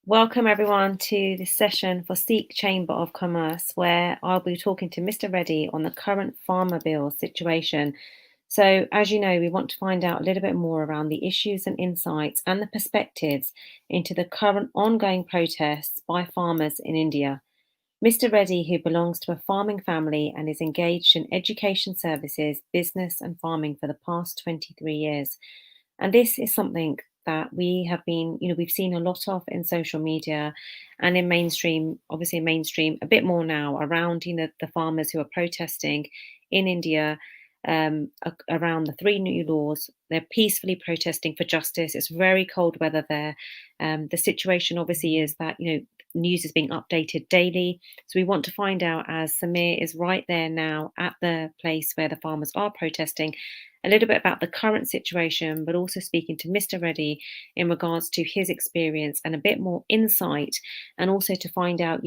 Welcome everyone to this session for Sikh Chamber of Commerce, where I'll be talking to Mr. Reddy on the current farmer bill situation. So, as you know, we want to find out a little bit more around the issues and insights and the perspectives into the current ongoing protests by farmers in India. Mr. Reddy, who belongs to a farming family and is engaged in education services, business, and farming for the past 23 years. And this is something that we have been, we've seen a lot of in social media and in mainstream, obviously in mainstream, a bit more now around, the farmers who are protesting in India around the three new laws. They're peacefully protesting for justice. It's very cold weather there. The situation obviously is that, news is being updated daily. So we want to find out, as Samir is right there now at the place where the farmers are protesting, a little bit about the current situation, but also speaking to Mr. Reddy in regards to his experience and a bit more insight, and also to find out,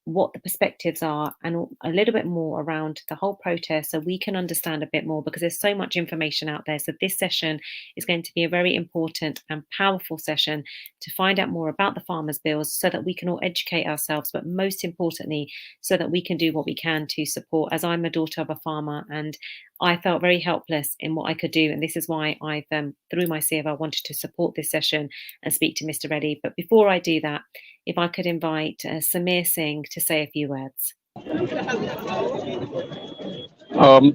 what the perspectives are and a little bit more around the whole protest so we can understand a bit more, because there's so much information out there. So this session is going to be a very important and powerful session to find out more about the farmers' bills so that we can all educate ourselves, but most importantly, so that we can do what we can to support, as I'm a daughter of a farmer and I felt very helpless in what I could do. And this is why I've, through my CFO, wanted to support this session and speak to Mr. Reddy. But before I do that, if I could invite Samir Singh to say a few words.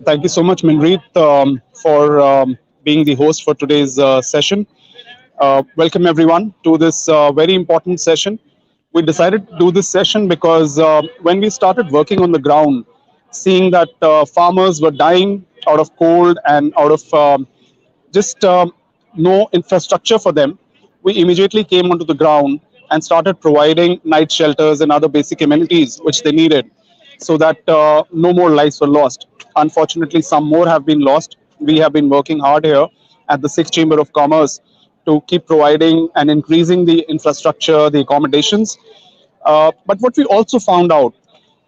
Thank you so much, Minreet, for being the host for today's session. Welcome, everyone, to this very important session. We decided to do this session because when we started working on the ground, seeing that farmers were dying out of cold and out of just no infrastructure for them, we immediately came onto the ground and started providing night shelters and other basic amenities which they needed, so that no more lives were lost. Unfortunately, some more have been lost. We have been working hard here at the Sikh Chamber of Commerce to keep providing and increasing the infrastructure, the accommodations. But what we also found out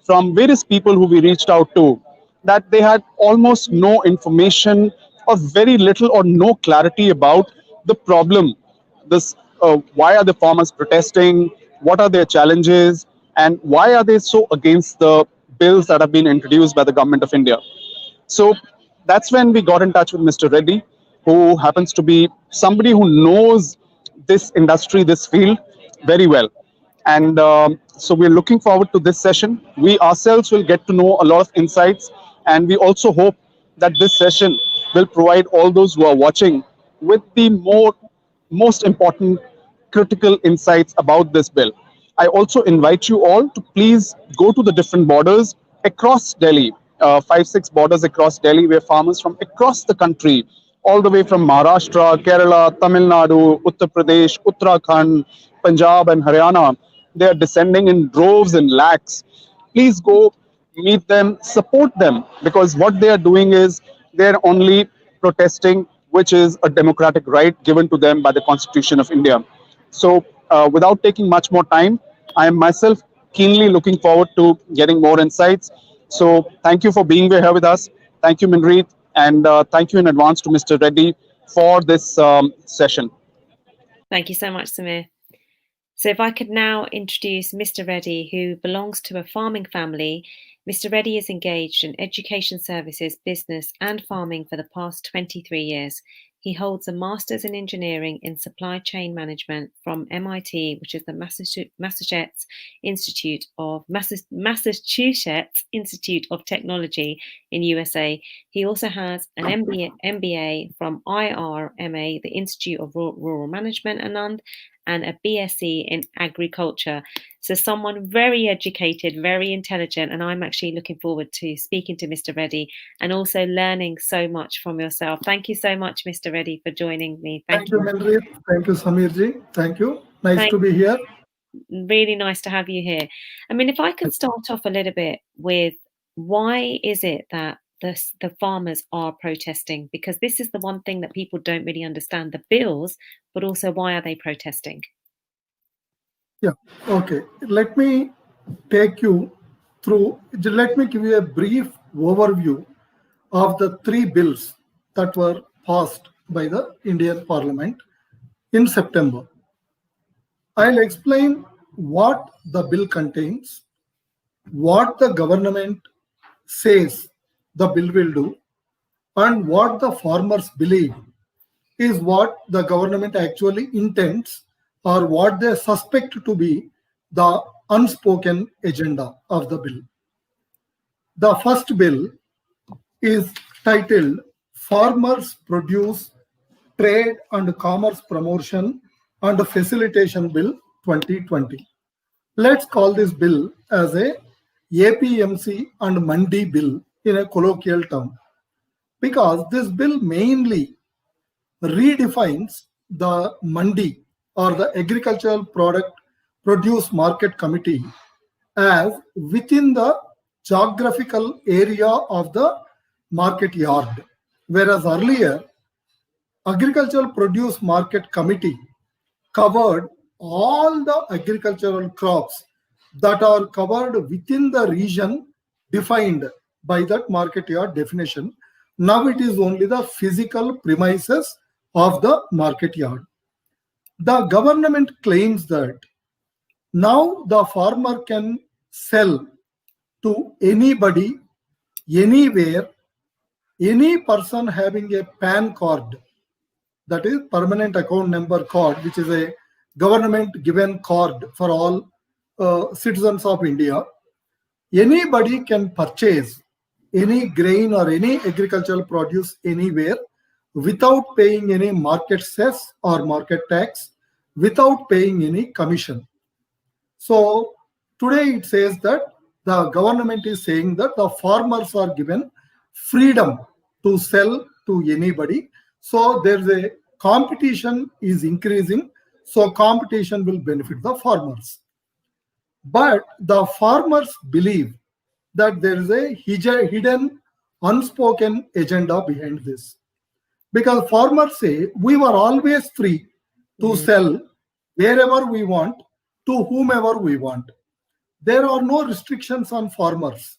from various people who we reached out to, that they had almost no information or very little or no clarity about the problem. This, why are the farmers protesting? What are their challenges? And why are they so against the bills that have been introduced by the government of India? So that's when we got in touch with Mr. Reddy, who happens to be somebody who knows this industry, this field very well. And so we're looking forward to this session. We ourselves will get to know a lot of insights. And we also hope that this session will provide all those who are watching with the most important critical insights about this bill. I also invite you all to please go to the different borders across Delhi, 5, 6 borders across Delhi, where farmers from across the country, all the way from Maharashtra, Kerala, Tamil Nadu, Uttar Pradesh, Uttarakhand, Punjab, and Haryana, they are descending in droves and lakhs. Please go meet them, support them, because what they are doing is they're only protesting, which is a democratic right given to them by the Constitution of India. So, without taking much more time, I am myself keenly looking forward to getting more insights. So, thank you for being here with us. Thank you, Minreet, and thank you in advance to Mr. Reddy for this session. Thank you so much, Samir. So if I could now introduce Mr. Reddy, who belongs to a farming family. Mr. Reddy is engaged in education services, business, and farming for the past 23 years. He holds a master's in engineering in supply chain management from MIT, which is the Massachusetts Institute of Technology in USA. He also has an MBA from IRMA, the Institute of Rural Management, Anand, and a BSc in agriculture. So someone very educated, very intelligent, and I'm actually looking forward to speaking to Mr. Reddy and also learning so much from yourself. Thank you so much, Mr. Reddy, for joining me. Thank you, Minreet. Thank you, Samirji. Thank you. Nice to be here. Really nice to have you here. I mean, if I could start off a little bit with, why is it that the farmers are protesting? Because this is the one thing that people don't really understand, the bills, but also why are they protesting? Yeah, okay. Let me take you through, let me give you a brief overview of the 3 bills that were passed by the Indian Parliament in September. I'll explain what the bill contains, what the government says the bill will do, and what the farmers believe is what the government actually intends or what they suspect to be the unspoken agenda of the bill. The first bill is titled Farmers Produce Trade and Commerce Promotion and Facilitation Bill 2020. Let's call this bill as a APMC and Mandi bill in a colloquial term, because this bill mainly redefines the Mandi or the Agricultural Produce Market Committee as within the geographical area of the market yard, whereas earlier Agricultural Produce Market Committee covered all the agricultural crops that are covered within the region defined by that market yard definition. Now it is only the physical premises of the market yard. The government claims that now the farmer can sell to anybody, anywhere, any person having a PAN card, that is permanent account number card, which is a government given card for all citizens of India. Anybody can purchase any grain or any agricultural produce anywhere without paying any market cess or market tax, without paying any commission. So today it says that the government is saying that the farmers are given freedom to sell to anybody. So there's a competition is increasing. So competition will benefit the farmers. But the farmers believe that there is a hidden, unspoken agenda behind this. Because farmers say we were always free to sell wherever we want to whomever we want. There are no restrictions on farmers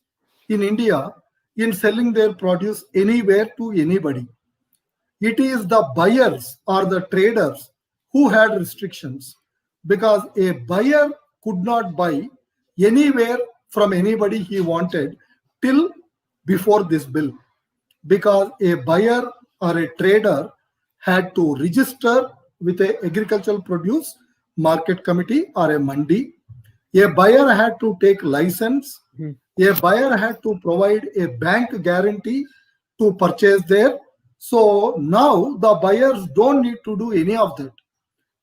in India in selling their produce anywhere to anybody. It is the buyers or the traders who had restrictions, because a buyer could not buy anywhere from anybody he wanted till before this bill, because a buyer or a trader had to register with a agricultural produce market committee or a mandi. A buyer had to take license. A buyer had to provide a bank guarantee to purchase there. So now the buyers don't need to do any of that.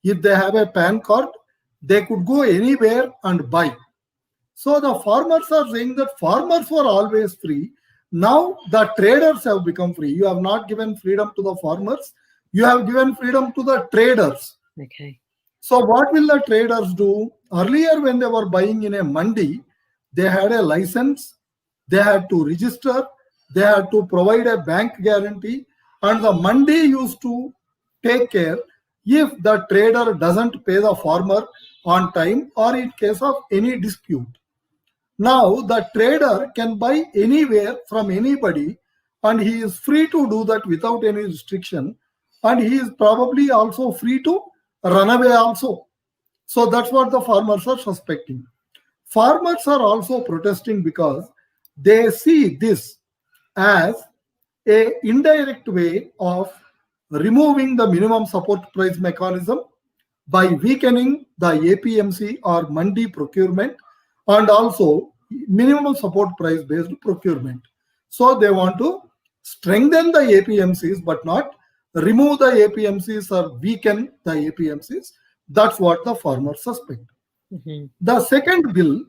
If they have a PAN card, they could go anywhere and buy. So the farmers are saying that farmers were always free. Now the traders have become free. You have not given freedom to the farmers. You have given freedom to the traders. Okay. So what will the traders do? Earlier, when they were buying in a mandi, they had a license, they had to register, they had to provide a bank guarantee, and the mandi used to take care if the trader doesn't pay the farmer on time or in case of any dispute. Now the trader can buy anywhere from anybody, and he is free to do that without any restriction, and he is probably also free to run away also. So that's what the farmers are suspecting. Farmers are also protesting because they see this as an indirect way of removing the minimum support price mechanism by weakening the APMC or mandi procurement and also minimum support price based procurement. So they want to strengthen the APMCs but not remove the APMCs or weaken the APMCs. That's what the farmers suspect. The second bill,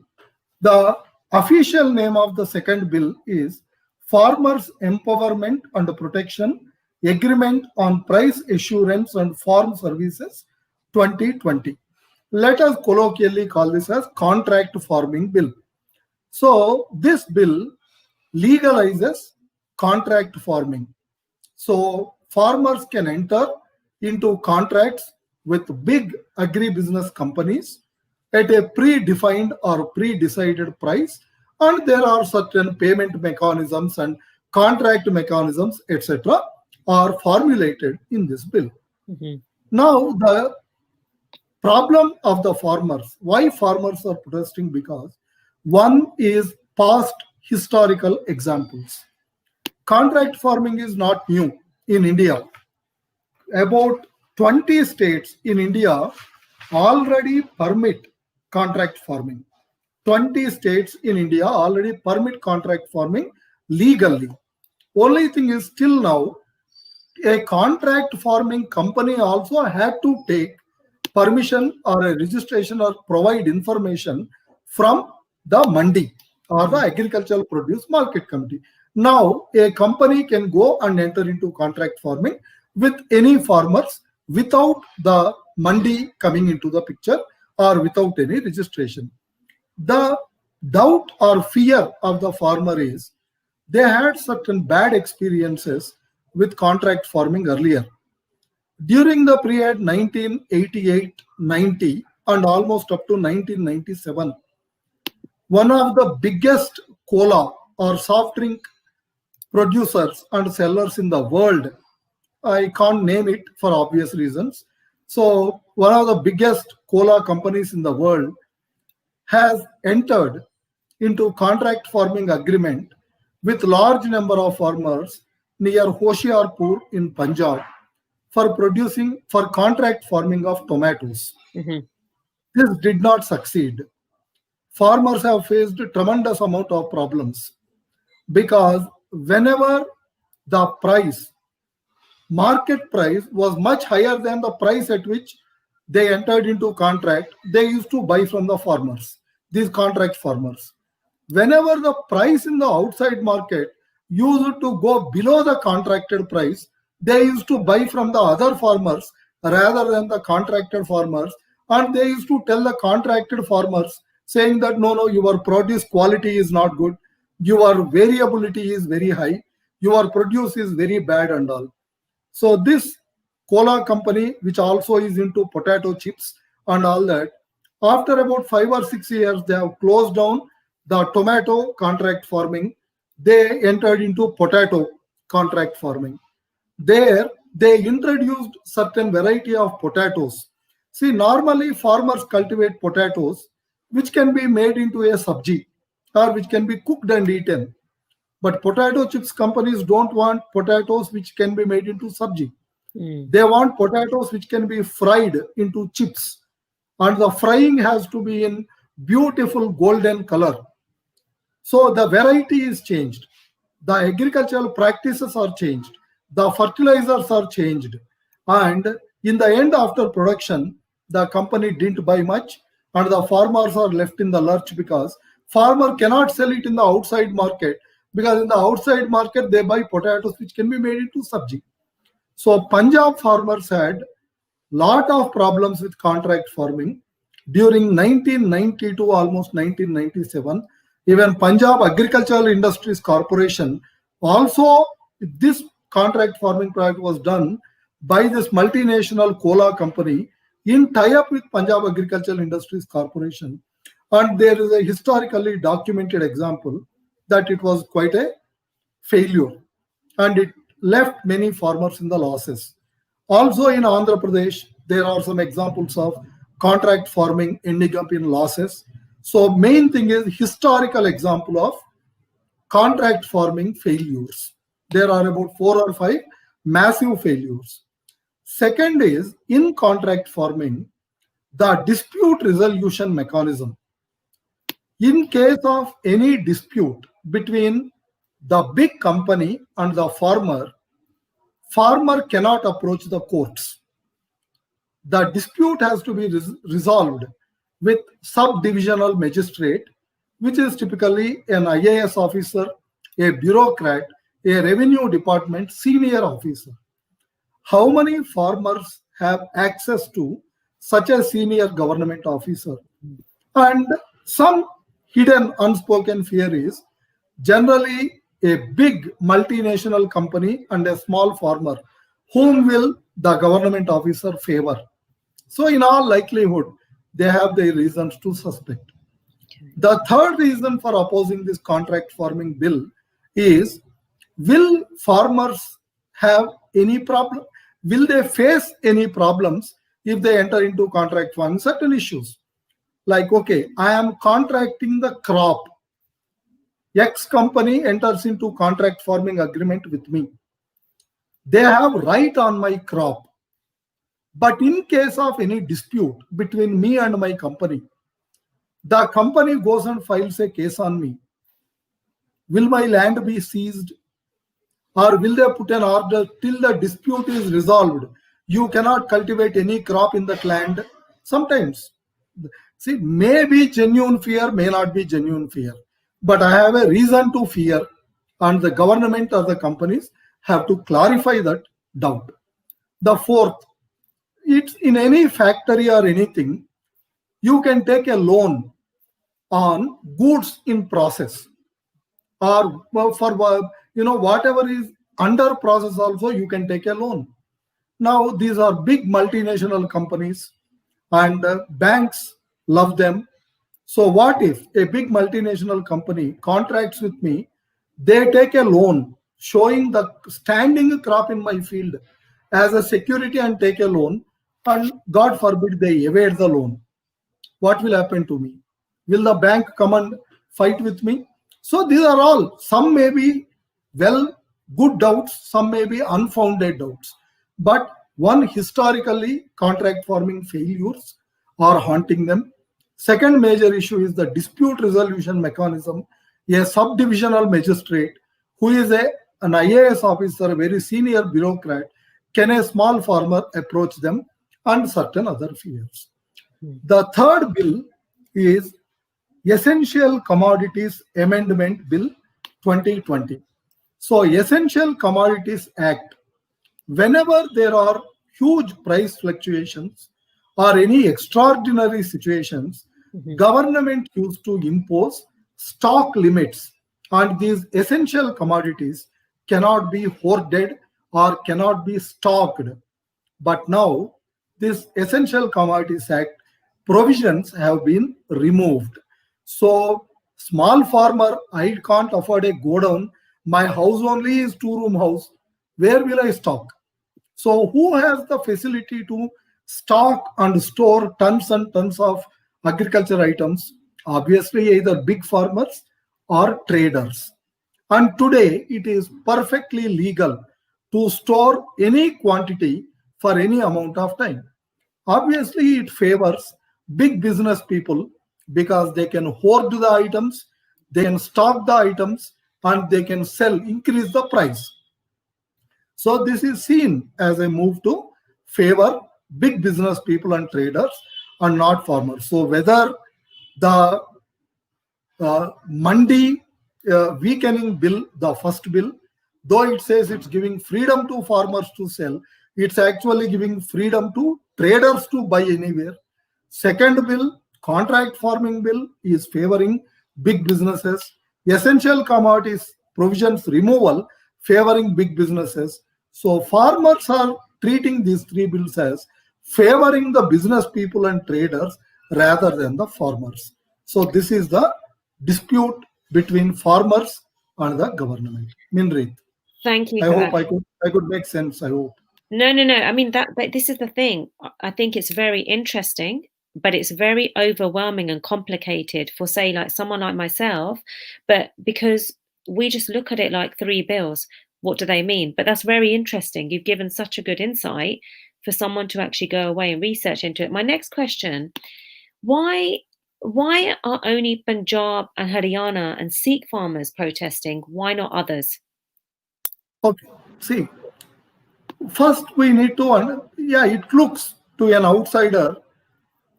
the official name of the second bill is Farmers Empowerment and Protection Agreement on Price Assurance and Farm Services 2020. Let us colloquially call this as Contract Farming Bill. So this bill legalizes contract farming. So farmers can enter into contracts with big agribusiness companies at a predefined or pre-decided price, and there are certain payment mechanisms and contract mechanisms, etc., are formulated in this bill. Now, the problem of the farmers. Why farmers are protesting? Because one is past historical examples. Contract farming is not new in India. About 20 states in India already permit contract farming. 20 states in India already permit contract farming legally. Only thing is, still now, a contract farming company also had to take permission or a registration or provide information from the mandi or the agricultural produce market committee. Now a company can go and enter into contract farming with any farmers without the mandi coming into the picture or without any registration. The doubt or fear of the farmer is they had certain bad experiences with contract farming earlier. During the period 1988-90 and almost up to 1997, one of the biggest cola or soft drink producers and sellers in the world, I can't name it for obvious reasons. So one of the biggest cola companies in the world has entered into contract farming agreement with large number of farmers near Hoshiarpur in Punjab for contract farming of tomatoes. This did not succeed. Farmers have faced a tremendous amount of problems because whenever the market price was much higher than the price at which they entered into contract, they used to buy from the farmers, these contract farmers. Whenever the price in the outside market used to go below the contracted price, they used to buy from the other farmers rather than the contracted farmers, and they used to tell the contracted farmers saying that no, your produce quality is not good, your variability is very high, your produce is very bad and all. So this cola company, which also is into potato chips and all that, after about 5 or 6 years, they have closed down the tomato contract farming. They entered into potato contract farming. There, they introduced certain variety of potatoes. See, normally farmers cultivate potatoes which can be made into a sabji or which can be cooked and eaten. But potato chips companies don't want potatoes which can be made into sabji. They want potatoes which can be fried into chips. And the frying has to be in beautiful golden color. So the variety is changed. The agricultural practices are changed. The fertilizers are changed. And in the end, after production, the company didn't buy much and the farmers are left in the lurch because farmer cannot sell it in the outside market, because in the outside market they buy potatoes which can be made into sabji. So Punjab farmers had lot of problems with contract farming during 1990 to almost 1997. Even Punjab Agricultural Industries Corporation, also this contract farming project was done by this multinational cola company in tie-up with Punjab Agricultural Industries Corporation. And there is a historically documented example that it was quite a failure and it left many farmers in the losses. Also in Andhra Pradesh, there are some examples of contract farming ending up in losses. So main thing is historical example of contract farming failures. There are about 4 or 5 massive failures. Second is, in contract farming, the dispute resolution mechanism. In case of any dispute between the big company and the farmer cannot approach the courts. The dispute has to be resolved with subdivisional magistrate, which is typically an IAS officer, a bureaucrat, a revenue department senior officer. How many farmers have access to such a senior government officer? And some hidden unspoken fear is generally a big multinational company and a small farmer. Whom will the government officer favor? So in all likelihood, they have their reasons to suspect. The third reason for opposing this contract farming bill is, will farmers have any problem? Will they face any problems if they enter into contract farming, certain issues. Like, okay, I am contracting the crop. X company enters into contract farming agreement with me. They have right on my crop. But in case of any dispute between me and my company, the company goes and files a case on me. Will my land be seized? Or will they put an order till the dispute is resolved? You cannot cultivate any crop in that land. Sometimes, see, may be genuine fear, may not be genuine fear. But I have a reason to fear, and the government or the companies have to clarify that doubt. The fourth, it's in any factory or anything, you can take a loan on goods in process, or for whatever is under process also you can take a loan. Now these are big multinational companies, and banks love them. So what if a big multinational company contracts with me, they take a loan showing the standing crop in my field as a security and take a loan, and God forbid they evade the loan. What will happen to me? Will the bank come and fight with me? So these are all, some may be good doubts, some may be unfounded doubts. But one, historically, contract farming failures are haunting them. Second major issue is the dispute resolution mechanism. A subdivisional magistrate who is an IAS officer, a very senior bureaucrat, can a small farmer approach them, and certain other fears. The third bill is Essential Commodities Amendment Bill 2020. So Essential Commodities Act, whenever there are huge price fluctuations or any extraordinary situations, government used to impose stock limits, and these essential commodities cannot be hoarded or cannot be stocked. But now this Essential Commodities Act provisions have been removed. So small farmer, I can't afford a godown. My house only is 2-room house. Where will I stock? So who has the facility to stock and store tons and tons of agriculture items? Obviously, either big farmers or traders. And today it is perfectly legal to store any quantity for any amount of time. Obviously, it favors big business people because they can hoard the items, they can stock the items, and they can sell, increase the price. So this is seen as a move to favor big business people and traders and not farmers. So whether the Mandi weakening bill, the first bill, though it says it's giving freedom to farmers to sell, it's actually giving freedom to traders to buy anywhere. Second bill, contract farming bill, is favoring big businesses. Essential commodities provisions removal favoring big businesses. So farmers are treating these three bills as favoring the business people and traders rather than the farmers. So this is the dispute between farmers and the government. Minreet. Thank you. I hope I could make sense. I hope. No. I mean, but this is the thing. I think it's very interesting, but it's very overwhelming and complicated for, say, like someone like myself. But because we just look at it like three bills, what do they mean? But that's very interesting. You've given such a good insight for someone to actually go away and research into it. My next question, why are only Punjab and Haryana and Sikh farmers protesting? Why not others? Okay, see, first we need to, it looks to an outsider,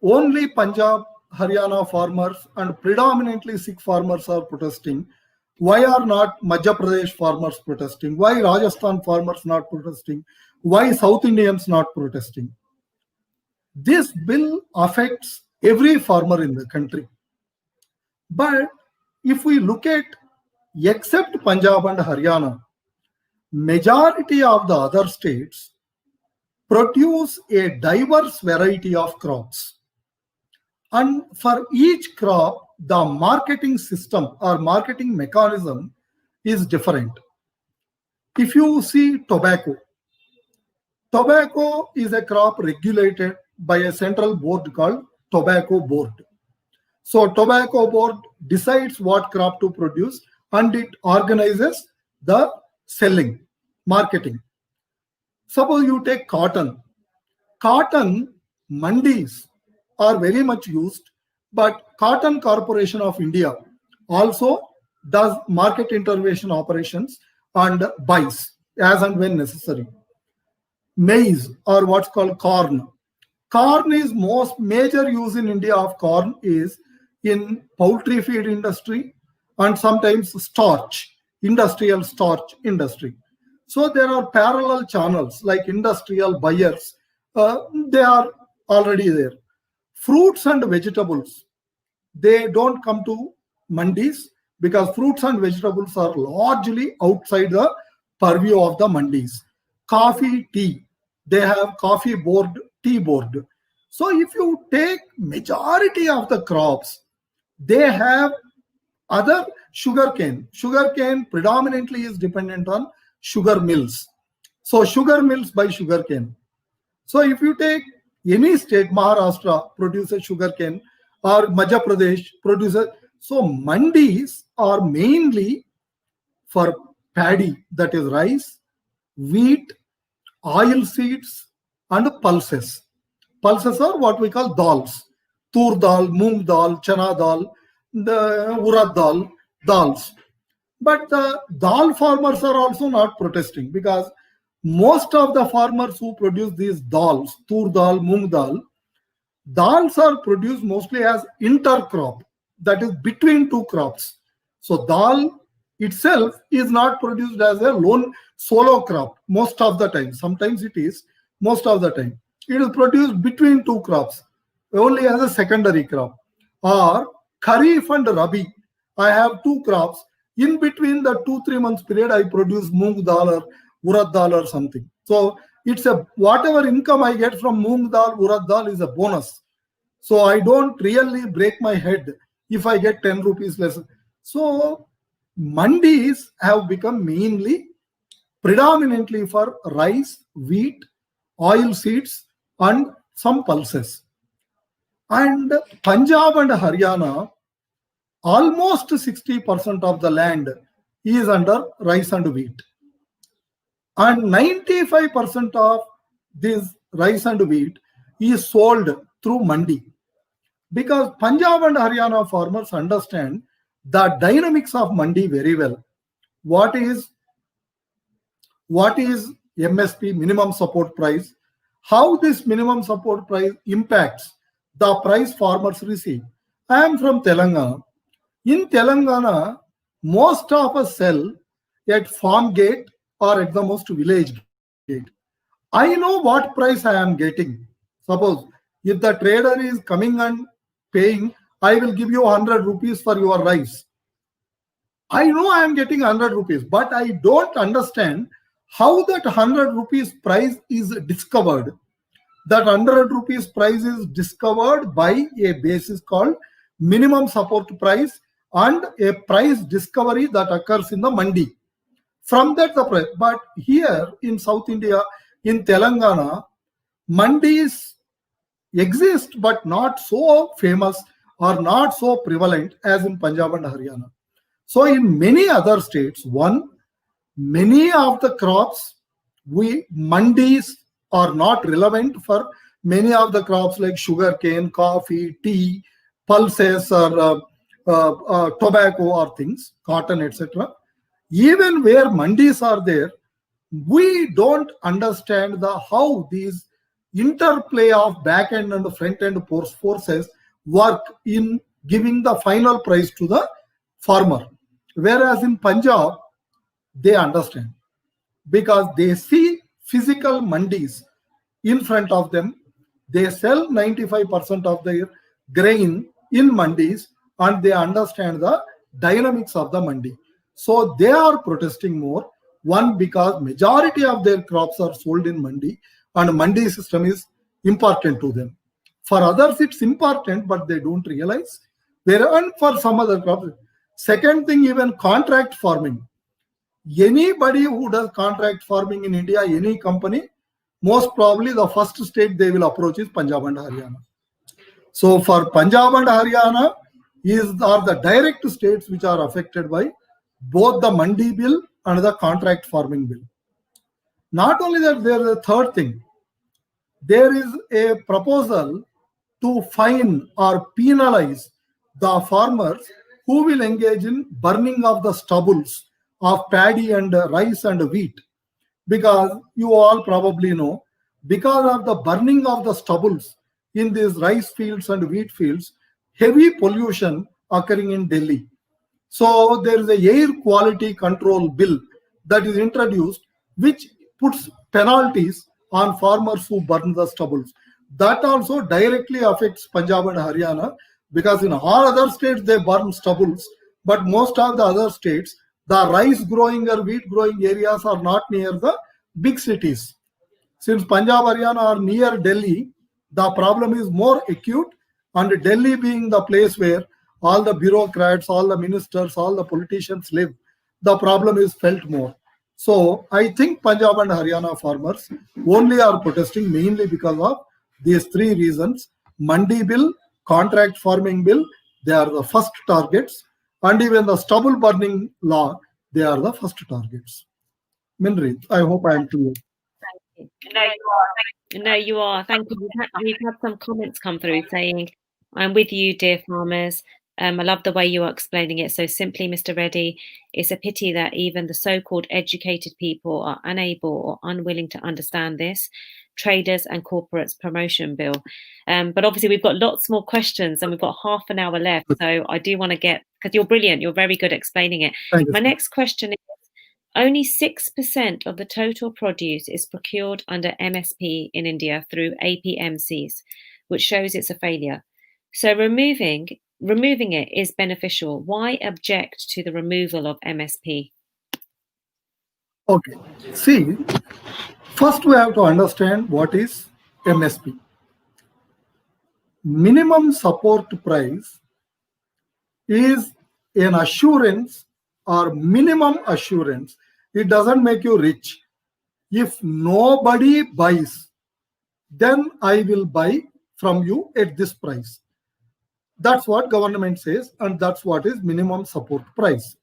only Punjab, Haryana farmers and predominantly Sikh farmers are protesting. Why are not Madhya Pradesh farmers protesting? Why Rajasthan farmers not protesting? Why South Indians not protesting? This bill affects every farmer in the country. But if we look at, except Punjab and Haryana, majority of the other states produce a diverse variety of crops. And for each crop, the marketing system or marketing mechanism is different. If you see tobacco is a crop regulated by a central board called Tobacco Board. So Tobacco Board decides what crop to produce and it organizes the selling, marketing. Suppose you take cotton. Cotton mandis are very much used, but Cotton Corporation of India also does market intervention operations and buys as and when necessary. Maize, or what's called corn. Corn is most major use in India of corn is in poultry feed industry and sometimes starch, industrial starch industry. So there are parallel channels like industrial buyers. They are already there. Fruits and vegetables, they don't come to mandis because fruits and vegetables are largely outside the purview of the mandis. Coffee, tea, they have coffee board, tea board. So if you take majority of the crops, they have other sugarcane. Sugarcane predominantly is dependent on sugar mills. So sugar mills buy sugarcane. So if you take any state, Maharashtra produces sugarcane or Madhya Pradesh produces. So mandis are mainly for paddy, that is rice, wheat, oil seeds, and pulses. Pulses are what we call dals. Tur dal, moong dal, chana dal, the urad dal, dals. But the dal farmers are also not protesting because most of the farmers who produce these dals, tur dal, moong dal, dals are produced mostly as intercrop, that is between two crops. So dal itself is not produced as a lone solo crop most of the time. Sometimes it is, most of the time. It is produced between two crops, only as a secondary crop. Or Kharif and Rabi, I have two crops. In between the 2-3 months period, I produce moong dal or urad dal or something. So it's a whatever income I get from moong dal, urad dal is a bonus. So I don't really break my head if I get 10 rupees less. So mandis have become mainly predominantly for rice, wheat, oil seeds, and some pulses. And Punjab and Haryana, almost 60% of the land is under rice and wheat. And 95% of this rice and wheat is sold through mandi. Because Punjab and Haryana farmers understand the dynamics of mandi very well. What is MSP, minimum support price? How this minimum support price impacts the price farmers receive. I am from Telangana. In Telangana, most of us sell at farm gate or at the most village gate. I know what price I am getting. Suppose if the trader is coming and paying, I will give you 100 rupees for your rice. I know I am getting 100 rupees, but I don't understand how that 100 rupees price is discovered. That 100 rupees price is discovered by a basis called minimum support price and a price discovery that occurs in the mandi. From that the price. But here in South India, in Telangana, mandis exist but not so famous or not so prevalent as in Punjab and Haryana. So in many other states, many of the crops, mandis are not relevant for many of the crops like sugarcane, coffee, tea, pulses, or tobacco or things, cotton, etc. Even where mandis are there, we don't understand how these interplay of back end and front end forces work in giving the final price to the farmer. Whereas in Punjab, they understand because they see physical mandis in front of them. They sell 95% of their grain in mandis and they understand the dynamics of the mandi. So they are protesting more. One, because majority of their crops are sold in mandi and mandi system is important to them. For others, it's important, but they don't realize. And for some other crops. Second thing, even contract farming. Anybody who does contract farming in India, any company, most probably the first state they will approach is Punjab and Haryana. So for Punjab and Haryana are the direct states which are affected by both the Mandi bill and the contract farming bill. Not only that, there is a third thing. There is a proposal to fine or penalize the farmers who will engage in burning of the stubbles of paddy and rice and wheat. Because you all probably know, because of the burning of the stubbles in these rice fields and wheat fields, heavy pollution occurring in Delhi. So there is a air quality control bill that is introduced, which puts penalties on farmers who burn the stubbles. That also directly affects Punjab and Haryana, because in all other states they burn stubbles, but most of the other states, the rice growing or wheat growing areas are not near the big cities. Since Punjab, Haryana are near Delhi, the problem is more acute, and Delhi being the place where all the bureaucrats, all the ministers, all the politicians live, the problem is felt more. So I think Punjab and Haryana farmers only are protesting mainly because of these three reasons: Mandi bill, contract farming bill, they are the first targets, and even the stubble burning law, they are the first targets. Minrit, I hope I am clear. No, you are. Thank you. We've had some comments come through saying, "I'm with you, dear farmers. I love the way you are explaining it so simply, Mr. Reddy. It's a pity that even the so-called educated people are unable or unwilling to understand this traders and corporates promotion bill." But obviously we've got lots more questions and we've got half an hour left. So I do want to get, because you're brilliant, you're very good at explaining it. My next question is, only 6% of the total produce is procured under MSP in India through APMCs, which shows it's a failure. So removing it is beneficial. Why object to the removal of MSP? Okay. See, first we have to understand what is MSP. Minimum support price is an assurance or minimum assurance. It doesn't make you rich. If nobody buys, then I will buy from you at this price. That's what government says, and that's what is minimum support price.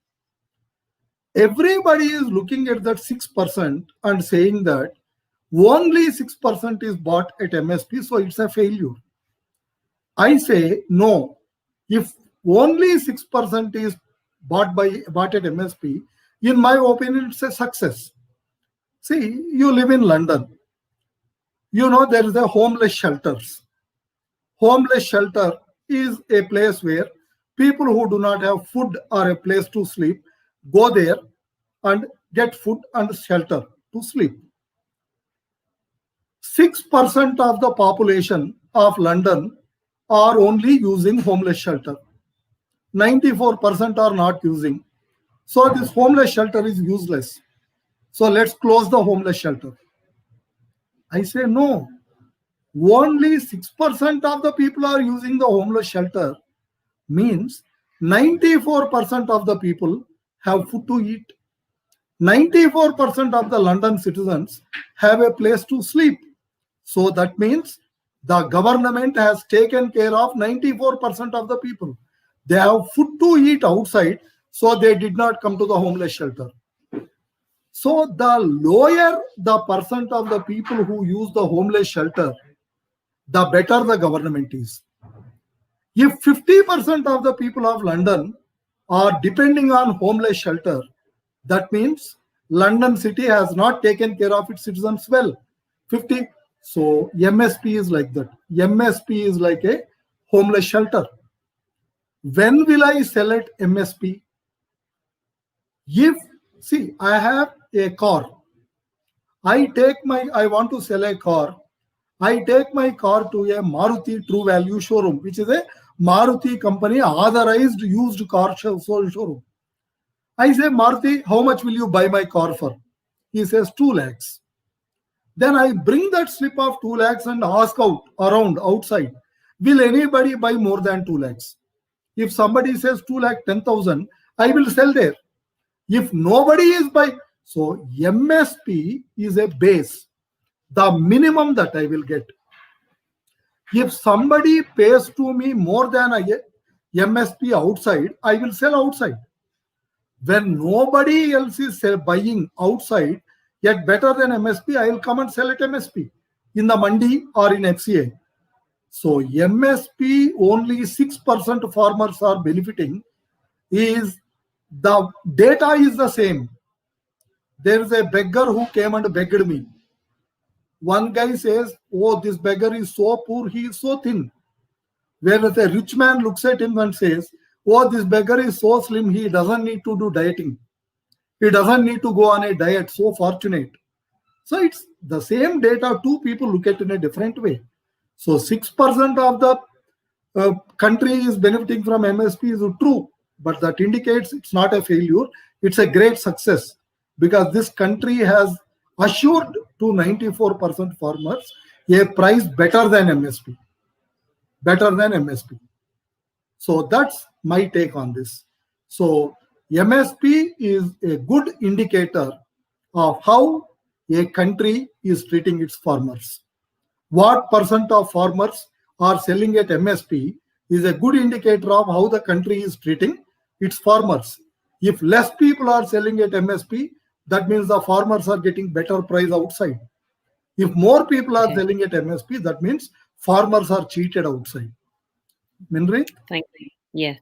Everybody is looking at that 6% and saying that only 6% is bought at MSP, so it's a failure. I say no. If only 6% is bought at MSP, in my opinion, it's a success. See, you live in London. You know there is a homeless shelters. Homeless shelter is a place where people who do not have food or a place to sleep go there and get food and shelter to sleep. 6% of the population of London are only using homeless shelter. 94% are not using. So this homeless shelter is useless. So let's close the homeless shelter. I say no. Only 6% of the people are using the homeless shelter means 94% of the people have food to eat. 94% of the London citizens have a place to sleep. So that means the government has taken care of 94% of the people. They have food to eat outside, so they did not come to the homeless shelter. So the lower the percent of the people who use the homeless shelter, the better the government is. If 50% of the people of London are depending on homeless shelter, that means London city has not taken care of its citizens well. 50. So MSP is like that. MSP is like a homeless shelter. When will I sell at MSP? If, see, I have a car. I want to sell a car. I take my car to a Maruti True Value showroom, which is a Maruti company authorized used car showroom. I say, Maruti, how much will you buy my car for? He says 2 lakhs. Then I bring that slip of 2 lakhs and ask outside, will anybody buy more than 2 lakhs? If somebody says 2 lakh 10,000, I will sell there. If nobody is buying, so MSP is a base. the minimum that I will get. If somebody pays to me more than a MSP outside, I will sell outside. When nobody else is buying outside, yet better than MSP, I will come and sell at MSP in the mandi or in FCA. So MSP only 6% farmers are benefiting. Is the data is the same. There is a beggar who came and begged me. One guy says, oh, this beggar is so poor, he is so thin. Whereas a rich man looks at him and says, oh, this beggar is so slim, he doesn't need to do dieting. He doesn't need to go on a diet, so fortunate. So it's the same data, two people look at it in a different way. So 6% of the country is benefiting from MSP is true, but that indicates it's not a failure. It's a great success because this country has assured to 94% farmers a price better than MSP. Better than MSP. So that's my take on this. So MSP is a good indicator of how a country is treating its farmers. What percent of farmers are selling at MSP is a good indicator of how the country is treating its farmers. If less people are selling at MSP, that means the farmers are getting better price outside. If more people are selling at MSP, that means farmers are cheated outside. Minri? Thank you. Yeah.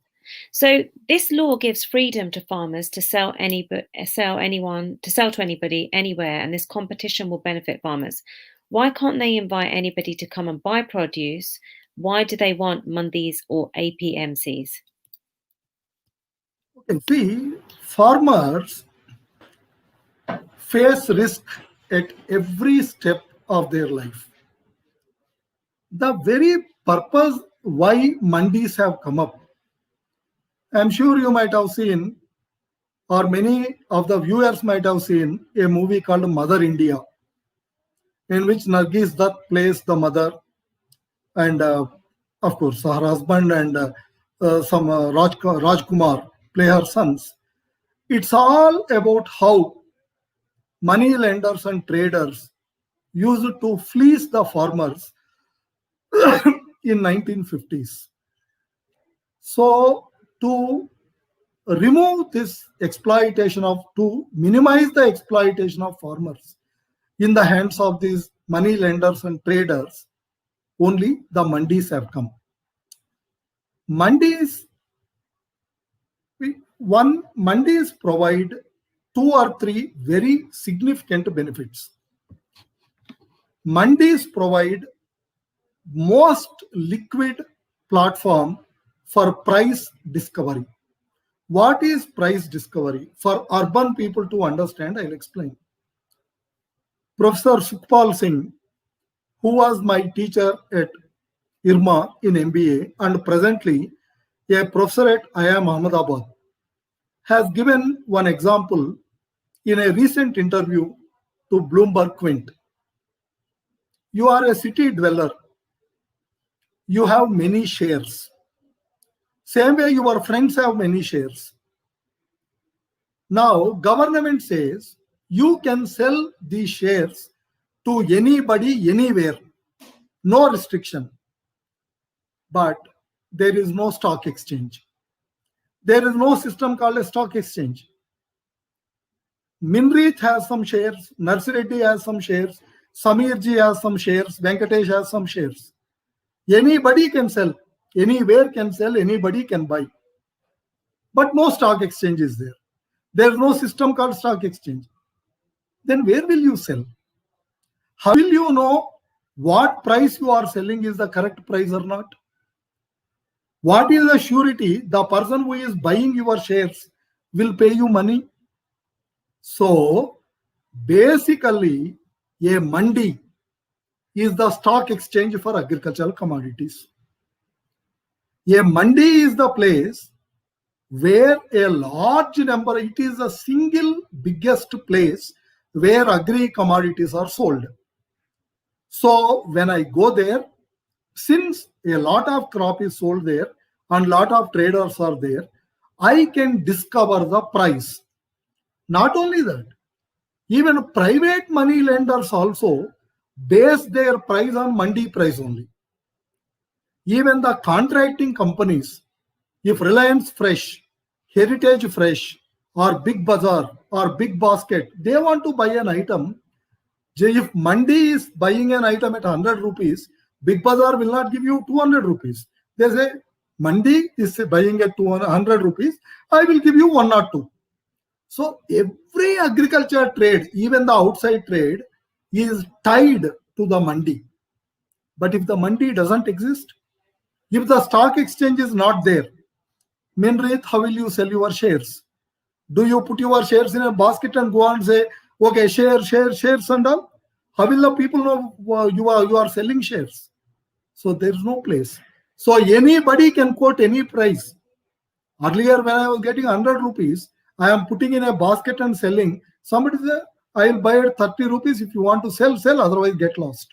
So this law gives freedom to farmers to sell to anybody, anywhere, and this competition will benefit farmers. Why can't they invite anybody to come and buy produce? Why do they want mandis or APMCs? Okay, see, farmers face risk at every step of their life. The very purpose why mandis have come up, I'm sure you might have seen, or many of the viewers might have seen, a movie called Mother India, in which Nargis Dutt plays the mother, and of course her husband and some Rajkumar play her sons. It's all about how money lenders and traders used to fleece the farmers in 1950s. So to remove this exploitation to minimize the exploitation of farmers in the hands of these money lenders and traders, only the mandis have come. Mandis provide 2 or 3 very significant benefits. Mandis provide most liquid platform for price discovery. What is price discovery? For urban people to understand, I'll explain. Professor Sukhpal Singh, who was my teacher at IRMA in MBA and presently a professor at IIM Ahmedabad, has given one example in a recent interview to Bloomberg Quint. You are a city dweller. You have many shares. Same way your friends have many shares. Now, government says you can sell these shares to anybody, anywhere. No restriction. But there is no stock exchange. There is no system called a stock exchange. Minreet has some shares, Narsireddy has some shares, Samirji has some shares, Venkatesh has some shares. Anybody can sell, anywhere can sell, anybody can buy. But no stock exchange is there. There is no system called stock exchange. Then where will you sell? How will you know what price you are selling is the correct price or not? What is the surety the person who is buying your shares will pay you money? So basically, a mandi is the stock exchange for agricultural commodities. A mandi is the place where a large number, it is the single biggest place where agri commodities are sold. So when I go there, since a lot of crop is sold there and lot of traders are there, I can discover the price. Not only that, even private money lenders also base their price on mandi price only. Even the contracting companies, if Reliance Fresh, Heritage Fresh, or Big Bazaar or Big Basket, they want to buy an item. If Mandi is buying an item at 100 rupees, Big Bazaar will not give you 200 rupees. They say, Mandi is buying at 200 rupees, I will give you 1 or 2. So every agriculture trade, even the outside trade, is tied to the Mandi. But if the Mandi doesn't exist, if the stock exchange is not there, Minreet, how will you sell your shares? Do you put your shares in a basket and go and say, okay, shares and all? How will the people know you are selling shares? So there is no place. So anybody can quote any price. Earlier, when I was getting 100 rupees, I am putting in a basket and selling. Somebody said, I will buy at 30 rupees. If you want to sell, otherwise get lost.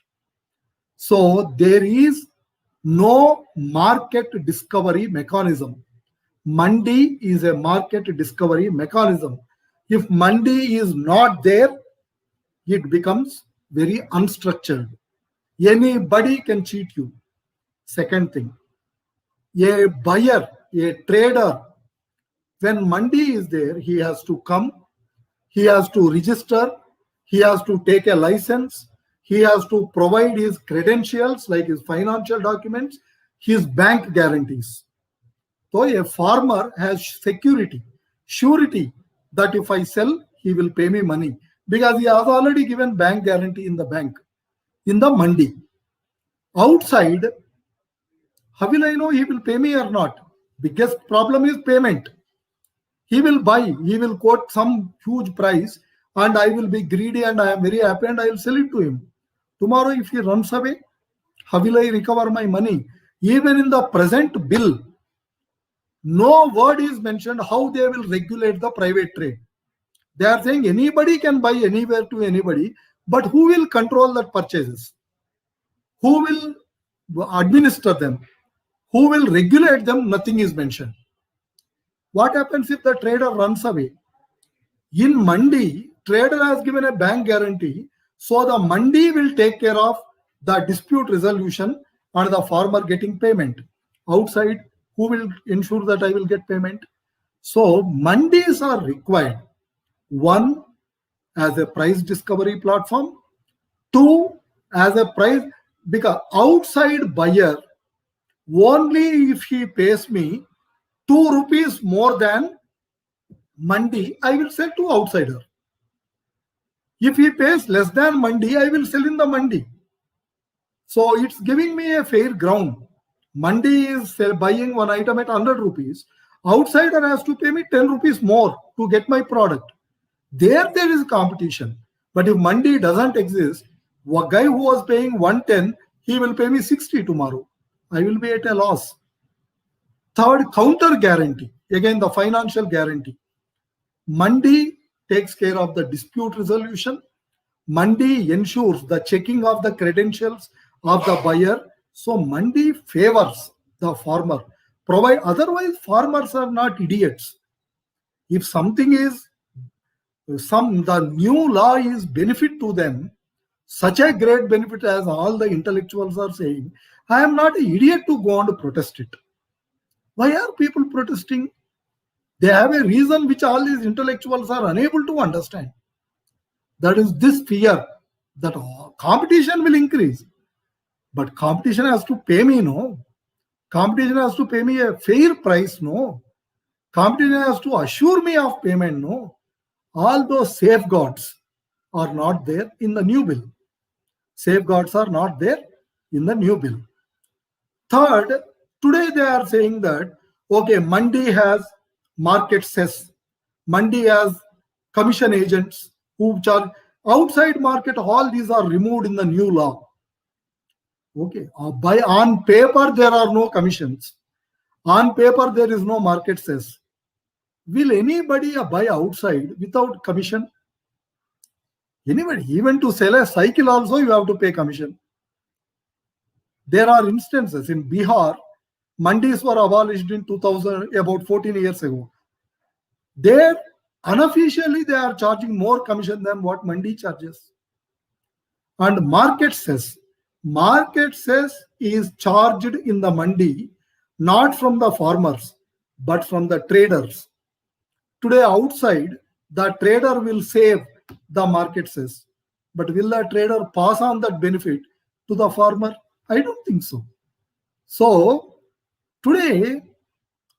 So there is no market discovery mechanism. Mandi is a market discovery mechanism. If Mandi is not there, it becomes very unstructured. Anybody can cheat you. Second thing, a buyer, a trader, when Mandi is there, he has to come, he has to register, he has to take a license, he has to provide his credentials like his financial documents, his bank guarantees. So a farmer has security, surety that if I sell, he will pay me money because he has already given bank guarantee in the bank, in the Mandi. Outside, how will I know he will pay me or not? Biggest problem is payment. He will buy, he will quote some huge price and I will be greedy and I am very happy and I will sell it to him. Tomorrow if he runs away, how will I recover my money? Even in the present bill, no word is mentioned how they will regulate the private trade. They are saying anybody can buy anywhere to anybody, but who will control that purchases? Who will administer them? Who will regulate them? Nothing is mentioned. What happens if the trader runs away? In Mandi, trader has given a bank guarantee, so the Mandi will take care of the dispute resolution and the farmer getting payment. Outside, who will ensure that I will get payment? So Mandis are required. One, as a price discovery platform. Two, as a price, because outside buyer, only if he pays me 2 rupees more than Mandi, I will sell to outsider. If he pays less than Mandi, I will sell in the Mandi. So it's giving me a fair ground. Mandi is buying one item at 100 rupees. Outsider has to pay me 10 rupees more to get my product. There is competition. But if Mandi doesn't exist, a guy who was paying 110, he will pay me 60 tomorrow. I will be at a loss. Third, counter guarantee. Again, the financial guarantee. Mandi takes care of the dispute resolution. Mandi ensures the checking of the credentials of the buyer. So Mandi favors the farmer. Otherwise, farmers are not idiots. If something is the new law is benefit to them, such a great benefit as all the intellectuals are saying, I am not an idiot to go on to protest it. Why are people protesting? They have a reason which all these intellectuals are unable to understand. That is this fear that competition will increase. But competition has to pay me, no. Competition has to pay me a fair price, no. Competition has to assure me of payment, no. All those safeguards are not there in the new bill. Safeguards are not there in the new bill. Third, today they are saying that, okay, Mandi has market cess. Mandi has commission agents who charge. Outside market, all these are removed in the new law. Okay, on paper there are no commissions. On paper there is no market cess. Will anybody buy outside without commission? Anybody, even to sell a cycle also you have to pay commission. There are instances in Bihar, Mandis were abolished in 2000, about 14 years ago. There, unofficially, they are charging more commission than what Mandi charges. and market cess. Market cess is charged in the mandi not from the farmers but from the traders. Today outside, the trader will save the market cess, but will the trader pass on that benefit to the farmer? I don't think so. So today,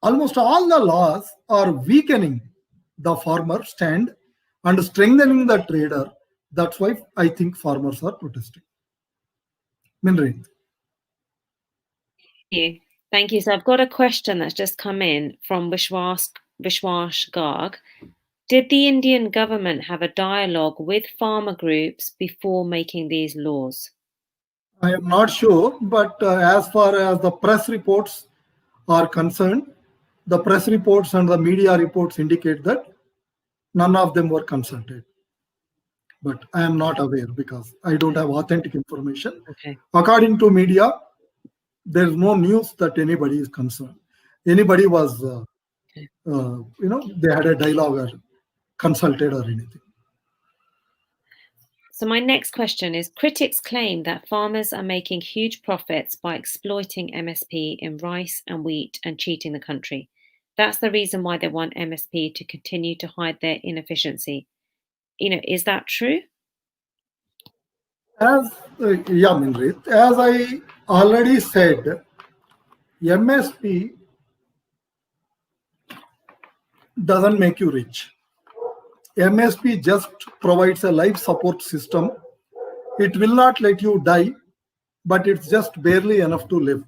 almost all the laws are weakening the farmer stand and strengthening the trader. That's why I think farmers are protesting. Minri. Thank you. So I've got a question that's just come in from Vishwas Garg. Did the Indian government have a dialogue with farmer groups before making these laws? I am not sure, but as far as the press reports are concerned, the press reports and the media reports indicate that none of them were consulted. But I am not aware because I don't have authentic information. Okay. According to media, there is no news that anybody is concerned. Anybody was, they had a dialogue or consulted or anything. So my next question is, critics claim that farmers are making huge profits by exploiting MSP in rice and wheat and cheating the country. That's the reason why they want MSP to continue to hide their inefficiency. Is that true? Minrit, as I already said, MSP doesn't make you rich. MSP just provides a life support system. It will not let you die, but it's just barely enough to live.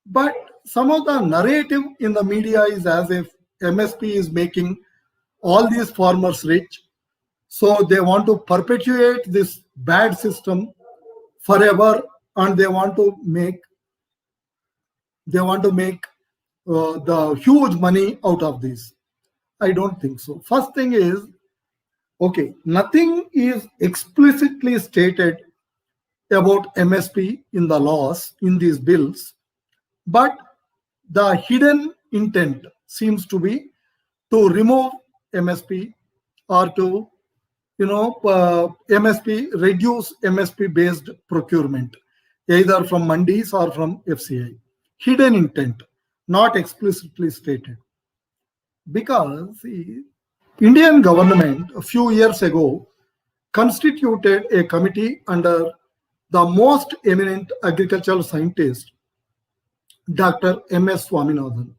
But some of the narrative in the media is as if MSP is making all these farmers rich. So they want to perpetuate this bad system forever, and they want to make the huge money out of this. I don't think so. First thing is, okay, nothing is explicitly stated about MSP in the laws, in these bills, but the hidden intent seems to be to remove MSP or to MSP, reduce MSP based procurement, either from mandis or from FCI. Hidden intent, not explicitly stated. Because the Indian government a few years ago constituted a committee under the most eminent agricultural scientist, Dr. M.S. Swaminathan.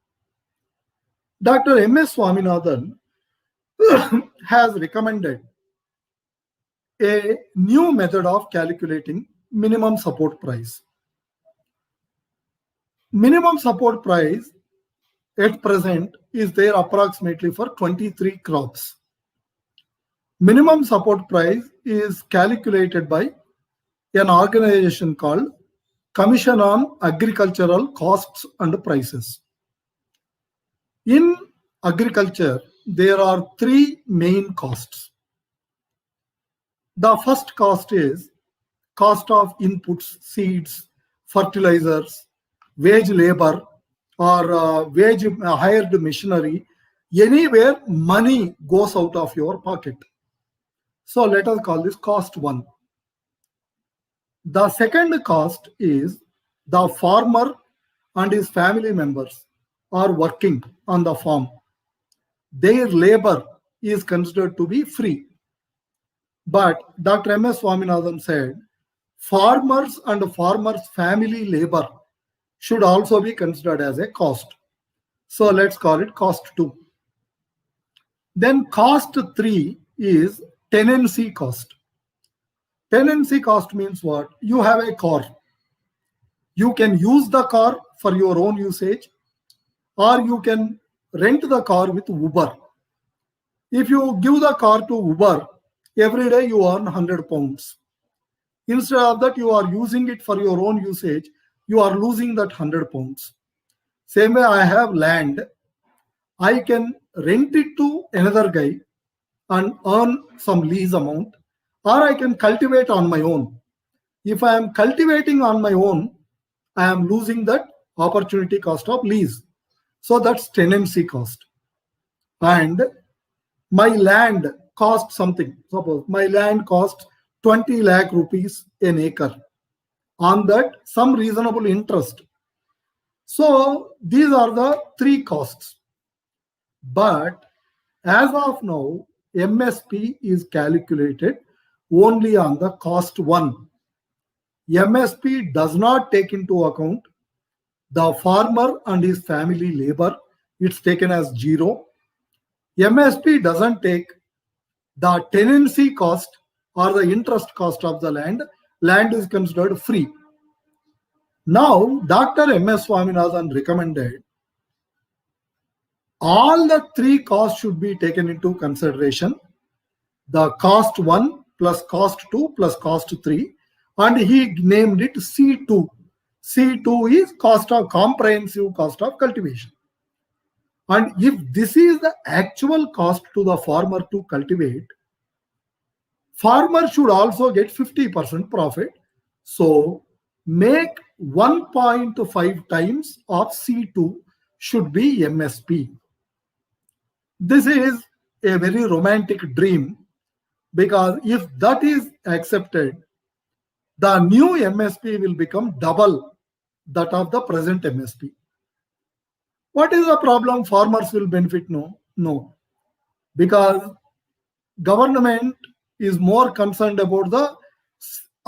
Dr. M.S. Swaminathan has recommended a new method of calculating minimum support price. Minimum support price at present is there approximately for 23 crops. Minimum support price is calculated by an organization called Commission on Agricultural Costs and Prices. In agriculture, there are three main costs. The first cost is cost of inputs, seeds, fertilizers, wage labor, or wage hired machinery. Anywhere money goes out of your pocket. So let us call this cost one. The second cost is the farmer and his family members are working on the farm. Their labor is considered to be free. But Dr. M.S. Swaminathan said, farmers and farmers' family labor should also be considered as a cost. So let's call it cost 2. Then cost 3 is tenancy cost. Tenancy cost means what? You have a car. You can use the car for your own usage, or you can rent the car with Uber. If you give the car to Uber, every day you earn 100 pounds. Instead of that, you are using it for your own usage, you are losing that 100 pounds. Same way, I have land. I can rent it to another guy and earn some lease amount, or I can cultivate on my own. If I am cultivating on my own, I am losing that opportunity cost of lease. So that's tenancy cost. And my land costs something. Suppose my land costs 20 lakh rupees an acre. On that, some reasonable interest. So these are the three costs. But as of now, MSP is calculated only on the cost one. MSP does not take into account the farmer and his family labor. It's taken as zero. MSP doesn't take the tenancy cost or the interest cost of the land. Land is considered free. Now, Dr. M.S. Swaminathan recommended all the three costs should be taken into consideration. The cost 1 plus cost 2 plus cost 3, and he named it C2. C2 is cost of comprehensive cost of cultivation. And if this is the actual cost to the farmer to cultivate, farmer should also get 50% profit. So make 1.5 times of C2 should be MSP. This is a very romantic dream, because if that is accepted, the new MSP will become double that of the present MSP. What is the problem? Farmers will benefit? No. Because government is more concerned about the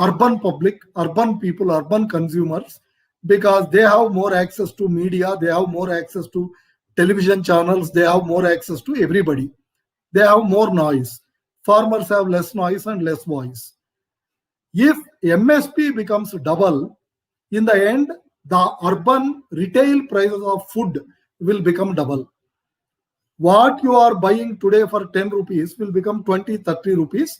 urban public, urban people, urban consumers, because they have more access to media, they have more access to television channels, they have more access to everybody. They have more noise. Farmers have less noise and less voice. If MSP becomes double, in the end, the urban retail prices of food will become double. What you are buying today for 10 rupees will become 20, 30 rupees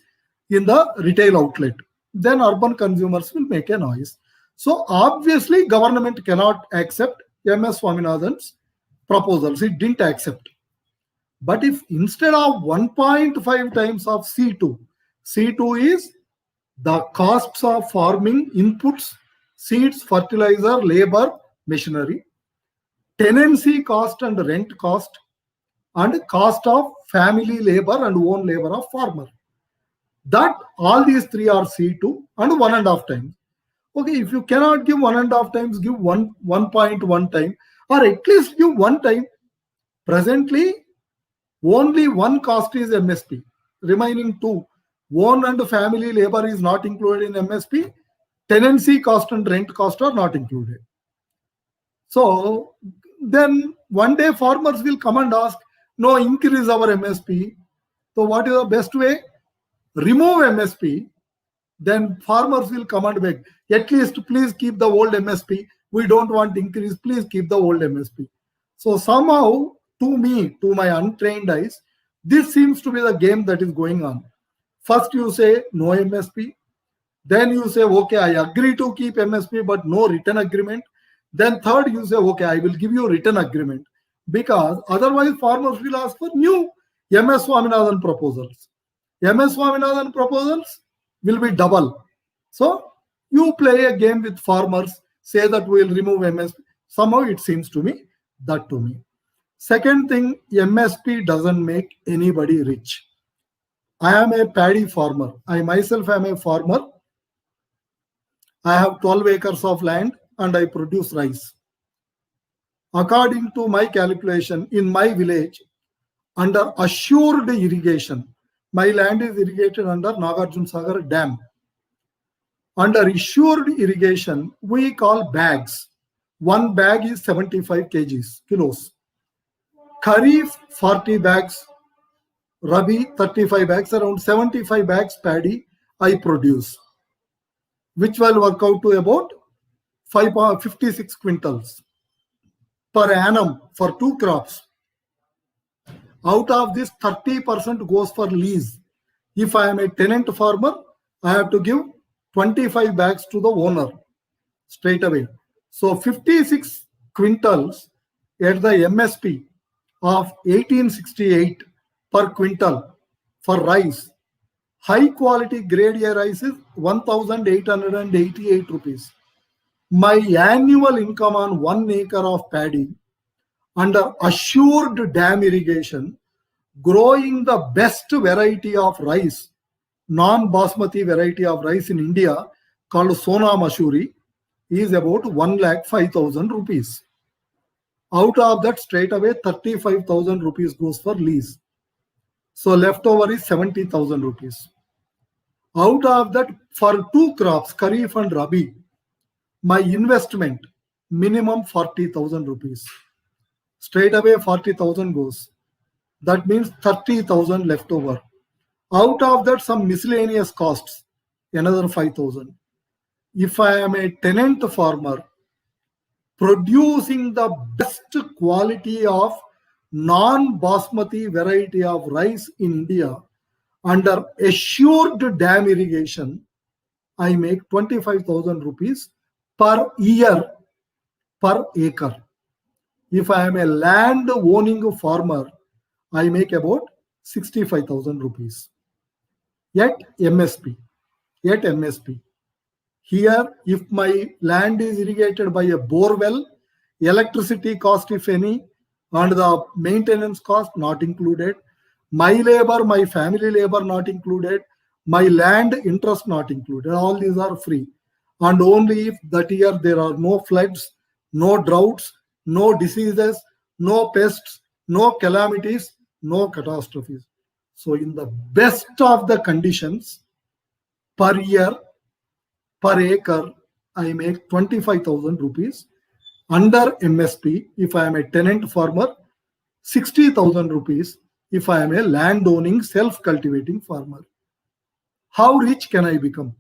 in the retail outlet. Then urban consumers will make a noise. So obviously government cannot accept M.S. Swaminathan's proposals. It didn't accept. But if instead of 1.5 times of C2, C2 is the costs of farming inputs, seeds, fertilizer, labor, machinery, tenancy cost and rent cost, and cost of family labor and own labor of farmer. That all these three are C2 and 1.5 times. Okay, if you cannot give 1.5 times, give 1.1 time, or at least give 1 time. Presently, only one cost is MSP. Remaining 2, own and family labor is not included in MSP. Tenancy cost and rent cost are not included. So then one day farmers will come and ask, no, increase our MSP. So what is the best way? Remove MSP. Then farmers will come and beg, at least please keep the old MSP. We don't want increase. Please keep the old MSP. So somehow, to me, to my untrained eyes, this seems to be the game that is going on. First you say no MSP. Then you say, okay, I agree to keep MSP, but no written agreement. Then third, you say, okay, I will give you written agreement, because otherwise farmers will ask for new M.S. Swaminathan proposals. M.S. Swaminathan proposals will be double. So you play a game with farmers, say that we will remove MSP. Somehow it seems to me that to me. Second thing, MSP doesn't make anybody rich. I am a paddy farmer. I myself am a farmer. I have 12 acres of land and I produce rice. According to my calculation, in my village, under assured irrigation, my land is irrigated under Nagarjuna Sagar Dam. Under assured irrigation, we call bags. One bag is 75 kilos. Kharif 40 bags, Rabi 35 bags, around 75 bags paddy I produce, which will work out to about 56 quintals per annum for 2 crops. Out of this, 30% goes for lease. If I am a tenant farmer, I have to give 25 bags to the owner straight away. So 56 quintals at the MSP of 1868 per quintal for rice. High quality grade A rice is 1,888 rupees. My annual income on 1 acre of paddy under assured dam irrigation, growing the best variety of rice non-basmati variety of rice in India called Sona Masuri is about 1,05,000 rupees. Out of that, straight away 35,000 rupees goes for lease. So leftover is 70,000 rupees. Out of that, for two crops, Kharif and Rabi, my investment minimum 40,000 rupees. Straight away 40,000 goes. That means 30,000 left over. Out of that, some miscellaneous costs, another 5,000. If I am a tenant farmer producing the best quality of non-basmati variety of rice in India under assured dam irrigation, I make 25,000 rupees per year per acre. If I am a land owning farmer, I make about 65,000 rupees. Yet MSP. Here, if my land is irrigated by a bore well, electricity cost, if any, and the maintenance cost not included, my labor, my family labor not included, my land interest not included, all these are free. And only if that year there are no floods, no droughts, no diseases, no pests, no calamities, no catastrophes. So in the best of the conditions, per year, per acre, I make 25,000 rupees. Under MSP, if I am a tenant farmer, 60,000 rupees if I am a land-owning, self-cultivating farmer. How rich can I become?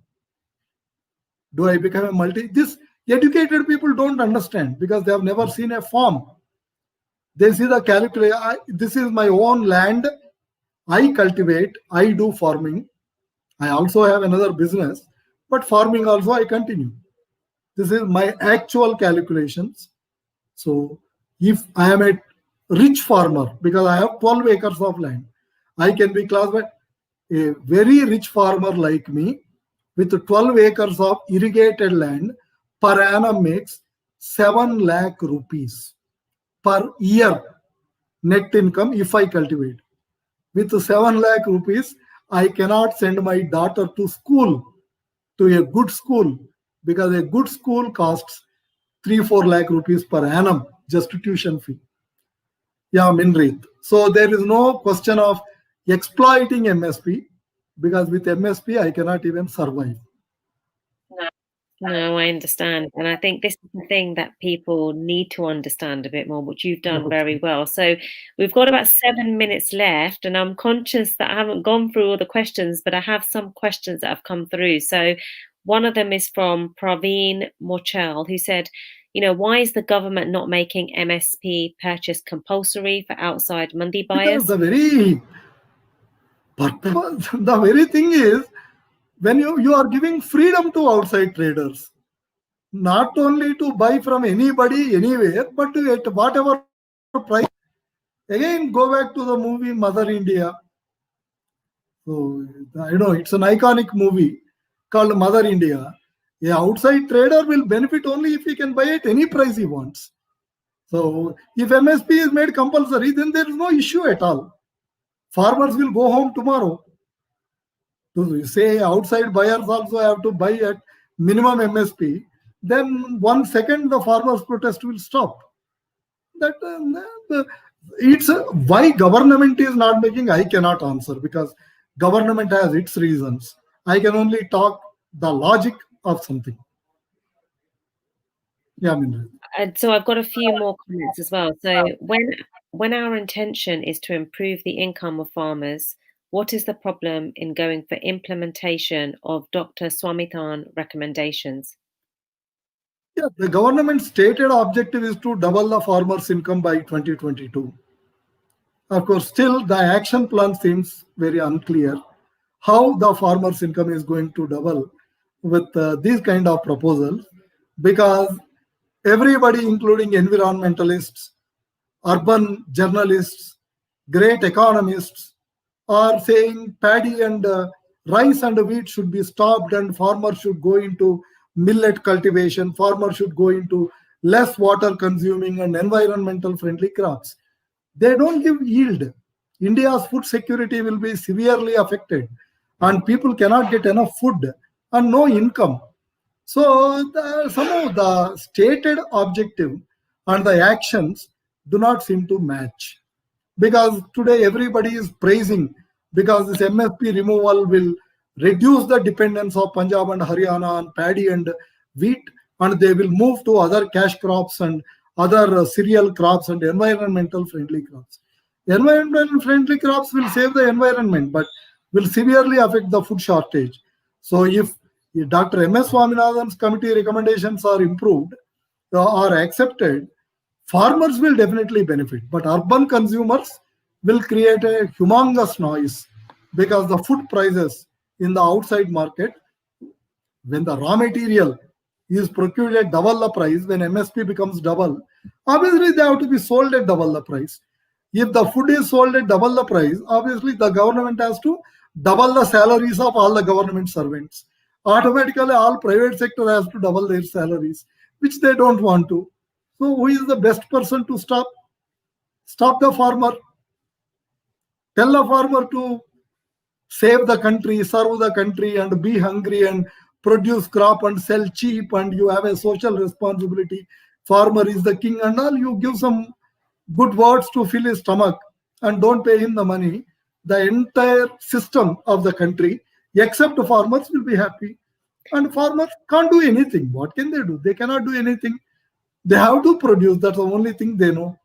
Do I become a multi? This educated people don't understand because they have never seen a farm. They see the calculator. This is my own land. I cultivate. I do farming. I also have another business, but farming also I continue. This is my actual calculations. So if I am a rich farmer, because I have 12 acres of land, I can be classified a very rich farmer like me with 12 acres of irrigated land per annum makes 7 lakh rupees per year net income if I cultivate. With 7 lakh rupees, I cannot send my daughter to school, to a good school, because a good school costs 3-4 lakh rupees per annum, just tuition fee. Yeah, Minreet. So there is no question of exploiting MSP, because with MSP, I cannot even survive. No, I understand. And I think this is the thing that people need to understand a bit more, which you've done very well. So we've got about 7 minutes left, and I'm conscious that I haven't gone through all the questions, but I have some questions that have come through. So one of them is from Praveen Mochel, who said, why is the government not making MSP purchase compulsory for outside mandi buyers? Because the very thing is, when you are giving freedom to outside traders, not only to buy from anybody, anywhere, but to at whatever price. Again, go back to the movie Mother India. So, I know it's an iconic movie called Mother India. An outside trader will benefit only if he can buy at any price he wants. So, if MSP is made compulsory, then there is no issue at all. Farmers will go home tomorrow. To say outside buyers also have to buy at minimum MSP, then 1 second the farmers' protest will stop. It's why government is not making, I cannot answer, because government has its reasons. I can only talk the logic of something. Yeah, Minreet. And so I've got a few more comments as well. So when our intention is to improve the income of farmers, what is the problem in going for implementation of Dr. Swaminathan recommendations? Yeah, the government's stated objective is to double the farmers' income by 2022. Of course, still the action plan seems very unclear how the farmers' income is going to double with these kind of proposals, because everybody, including environmentalists, urban journalists, great economists, are saying paddy and rice and wheat should be stopped and farmers should go into millet cultivation, farmers should go into less water consuming and environmental friendly crops. They don't give yield. India's food security will be severely affected. and people cannot get enough food and no income. So somehow the stated objective and the actions do not seem to match. Because today everybody is praising, because this MSP removal will reduce the dependence of Punjab and Haryana on paddy and wheat, and they will move to other cash crops and other cereal crops and environmental friendly crops. Environmental friendly crops will save the environment, but will severely affect the food shortage. So if Dr. M.S. Swaminathan's committee recommendations are improved or accepted, farmers will definitely benefit, but urban consumers will create a humongous noise, because the food prices in the outside market, when the raw material is procured at double the price, when MSP becomes double, obviously they have to be sold at double the price. If the food is sold at double the price, obviously the government has to double the salaries of all the government servants. Automatically all private sector has to double their salaries, which they don't want to. So who is the best person to stop? Stop the farmer. Tell the farmer to save the country, serve the country, and be hungry and produce crop and sell cheap, and you have a social responsibility. Farmer is the king and all. You give some good words to fill his stomach and don't pay him the money. The entire system of the country, except farmers, will be happy. And farmers can't do anything. What can they do? They cannot do anything. They have to produce. That's the only thing they know.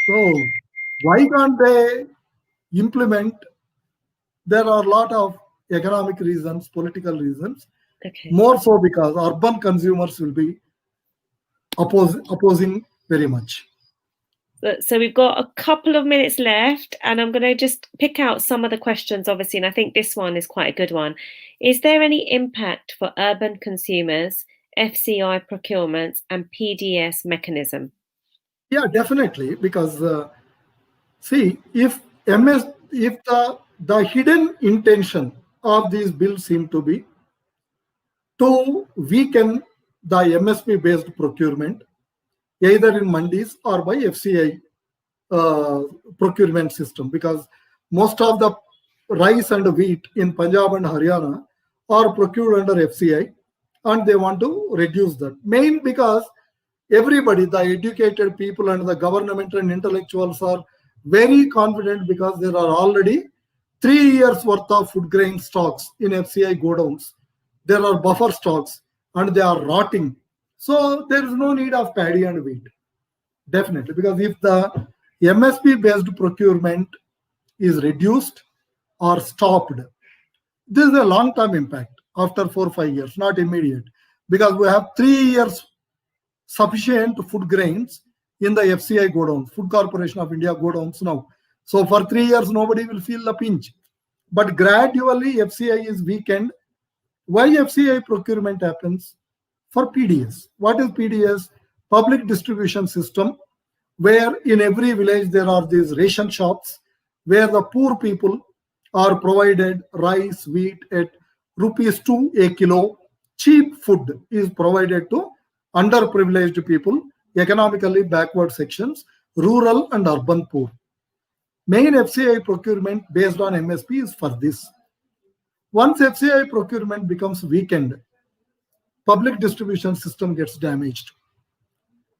So why can't they implement? There are a lot of economic reasons, political reasons, Okay. more so because urban consumers will be opposing very much. So we've got a couple of minutes left, and I'm going to just pick out some of the questions, obviously, and I think this one is quite a good one. Is there any impact for urban consumers, FCI procurements, and PDS mechanism? Yeah, definitely, because see, if the hidden intention of these bills seem to be to weaken the MSP based procurement, either in mandis or by FCI procurement system, because most of the rice and wheat in Punjab and Haryana are procured under FCI, and they want to reduce that. Main because everybody, the educated people and the government and intellectuals are very confident, because there are already 3 years worth of food grain stocks in FCI godowns. There are buffer stocks and they are rotting. So there is no need of paddy and wheat. Definitely, because if the MSP based procurement is reduced or stopped, this is a long term impact after 4 or 5 years, not immediate, because we have 3 years sufficient food grains in the FCI godowns, Food Corporation of India godowns now. So for 3 years, nobody will feel the pinch. But gradually, FCI is weakened. Why FCI procurement happens? For PDS. What is PDS? Public distribution system, where in every village there are these ration shops where the poor people are provided rice, wheat at ₹2 a kilo. Cheap food is provided to underprivileged people, economically backward sections, rural and urban poor. Main FCI procurement based on MSP is for this. Once FCI procurement becomes weakened, public distribution system gets damaged.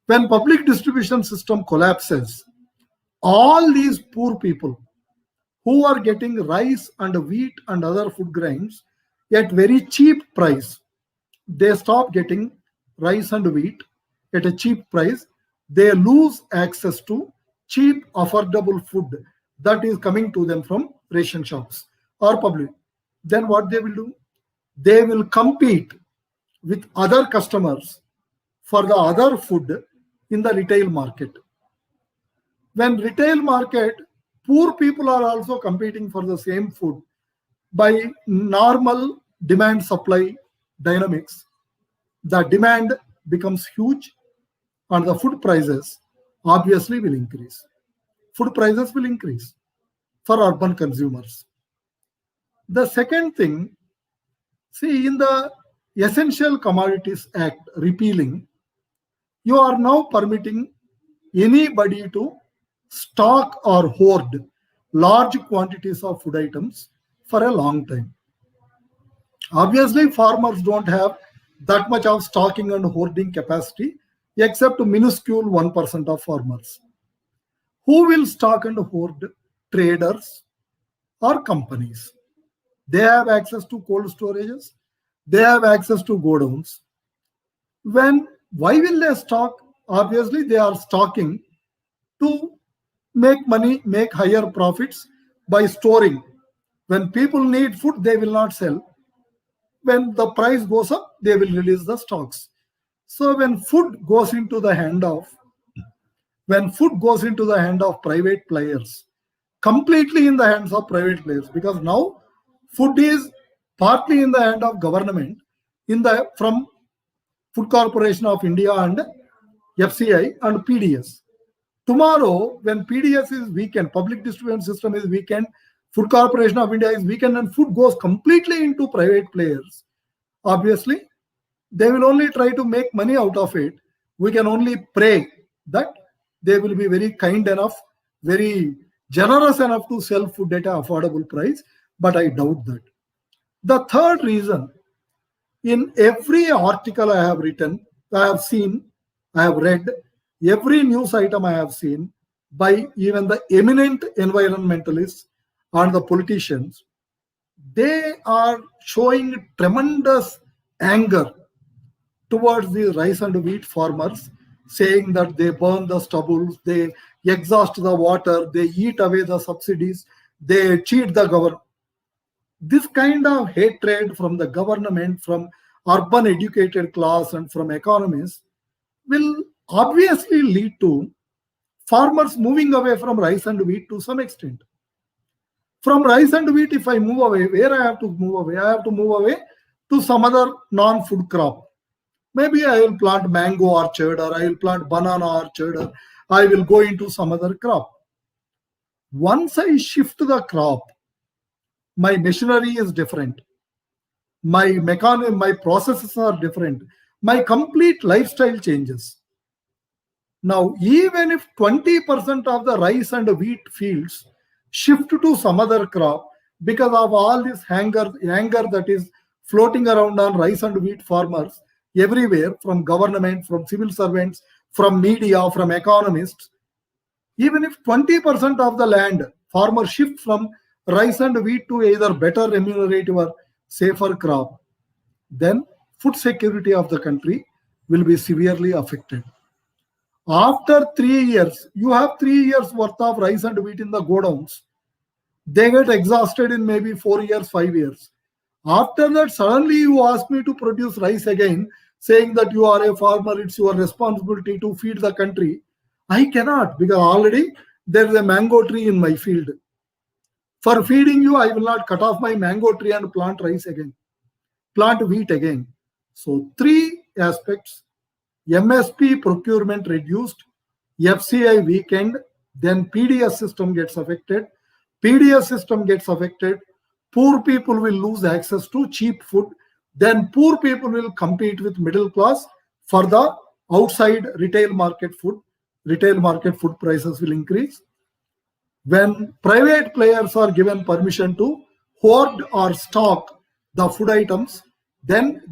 When public distribution system collapses, all these poor people who are getting rice and wheat and other food grains at very cheap price, they stop getting rice and wheat at a cheap price. They lose access to cheap, affordable food that is coming to them from ration shops or public. Then what they will do? They will compete with other customers for the other food in the retail market. When retail market, poor people are also competing for the same food by normal demand supply dynamics. The demand becomes huge and the food prices obviously will increase. Food prices will increase for urban consumers. The second thing, see, in the Essential Commodities Act repealing, you are now permitting anybody to stock or hoard large quantities of food items for a long time. Obviously, farmers don't have that much of stocking and hoarding capacity, except minuscule 1% of farmers. Who will stock and hoard? Traders or companies. They have access to cold storages. They have access to godowns. Why will they stock? Obviously, they are stocking to make money, make higher profits by storing. When people need food, they will not sell. When the price goes up, they will release the stocks. So when food goes into the hand of private players, completely in the hands of private players, because now food is partly in the hand of government from Food Corporation of India and FCI and PDS. Tomorrow, when PDS is weakened, public distribution system is weakened, Food Corporation of India is weakened, and food goes completely into private players, obviously, they will only try to make money out of it. We can only pray that they will be very kind enough, very generous enough to sell food at an affordable price, but I doubt that. The third reason, in every article I have written, I have seen, I have read, every news item I have seen by even the eminent environmentalists and the politicians, they are showing tremendous anger towards the rice and wheat farmers, saying that they burn the stubbles, they exhaust the water, they eat away the subsidies, they cheat the government. This kind of hatred from the government, from urban educated class and from economists will obviously lead to farmers moving away from rice and wheat to some extent. From rice and wheat, if I move away, where I have to move away? I have to move away to some other non-food crop. Maybe I will plant mango orchard, or I will plant banana orchard, or I will go into some other crop. Once I shift the crop, my machinery is different. My processes are different. My complete lifestyle changes. Now, even if 20% of the rice and wheat fields shift to some other crop, because of all this anger that is floating around on rice and wheat farmers everywhere, from government, from civil servants, from media, from economists, even if 20% of the land farmers shift from rice and wheat to either better remunerative or safer crop, then food security of the country will be severely affected. After 3 years, you have 3 years worth of rice and wheat in the godowns. They get exhausted in maybe 4 years, 5 years. After that, suddenly you ask me to produce rice again, saying that you are a farmer, it's your responsibility to feed the country. I cannot, because already there is a mango tree in my field. For feeding you, I will not cut off my mango tree and plant rice again, plant wheat again. So 3 aspects: MSP procurement reduced, FCI weakened, then PDS system gets affected. PDS system gets affected, poor people will lose access to cheap food. Then poor people will compete with middle class for the outside retail market food. Retail market food prices will increase. When private players are given permission to hoard or stock the food items, then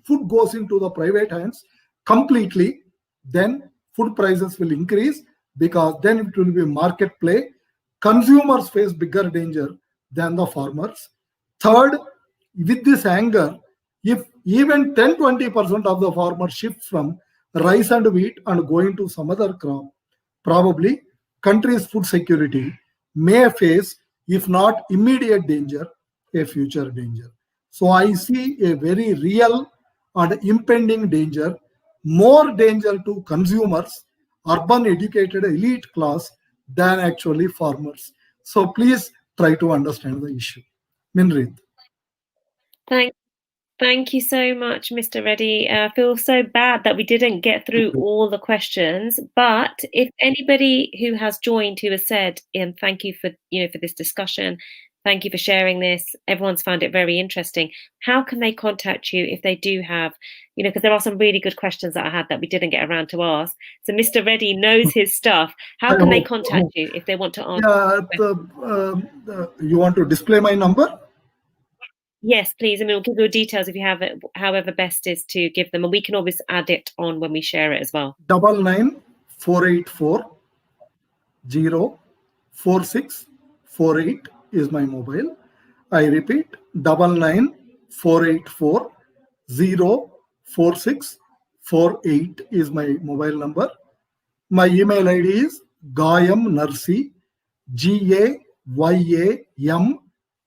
food goes into the private hands completely. Then food prices will increase, because then it will be market play. Consumers face bigger danger than the farmers. Third, with this anger, if even 10-20% of the farmers shift from rice and wheat and go into some other crop, probably country's food security may face, if not immediate danger, a future danger. So I see a very real and impending danger, more danger to consumers, urban educated elite class, than actually farmers. So please try to understand the issue. Minreet. Thank you so much, Mr. Reddy. I feel so bad that we didn't get through all the questions, but if anybody who has joined who has said, thank you for this discussion, thank you for sharing this, everyone's found it very interesting, how can they contact you if they do have, because there are some really good questions that I had that we didn't get around to ask. So Mr. Reddy knows his stuff. How can they contact you if they want to ask? You want to display my number? Yes, please. I mean, we'll give you details if you have it, however best is to give them, and we can always add it on when we share it as well. 99484 04648 is my mobile. I repeat, 99484 04648 is my mobile number. My email ID is Gayam Narsi, Gayam,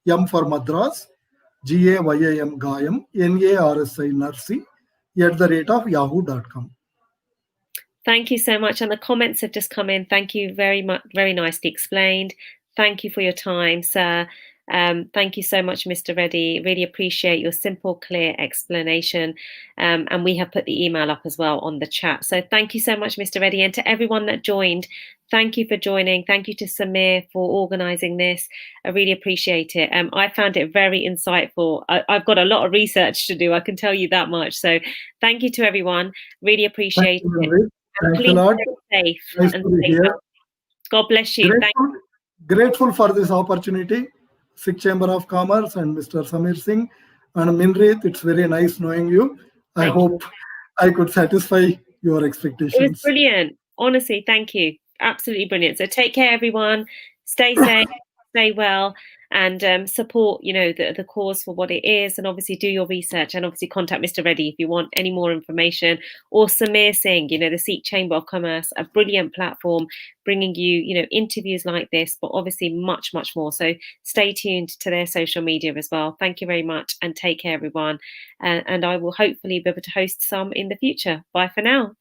M for Madras, Gayam Gayam, Narsi Narsi, @yahoo.com. Thank you so much. And the comments have just come in. Thank you very much. Very nicely explained. Thank you for your time, sir. Thank you so much, Mr. Reddy. Really appreciate your simple, clear explanation. And we have put the email up as well on the chat. So thank you so much, Mr. Reddy. And to everyone that joined, thank you for joining. Thank you to Samir for organising this. I really appreciate it. I found it very insightful. I've got a lot of research to do, I can tell you that much. So thank you to everyone. Really appreciate it. Thanks Please a lot. stay safe. Nice And to be stay here. well. God bless you. Thank you. Grateful for this opportunity, Sikh Chamber of Commerce and Mr. Samir Singh and Minreet. It's very nice knowing you. I hope I could satisfy your expectations. It was brilliant. Honestly, thank you. Absolutely brilliant. So take care, everyone. Stay safe, stay well, and support, the cause for what it is. And obviously do your research, and obviously contact Mr. Reddy if you want any more information, or Samir Singh, the Sikh Chamber of Commerce, a brilliant platform bringing you, interviews like this, but obviously much, much more. So stay tuned to their social media as well. Thank you very much, and take care, everyone. And I will hopefully be able to host some in the future. Bye for now.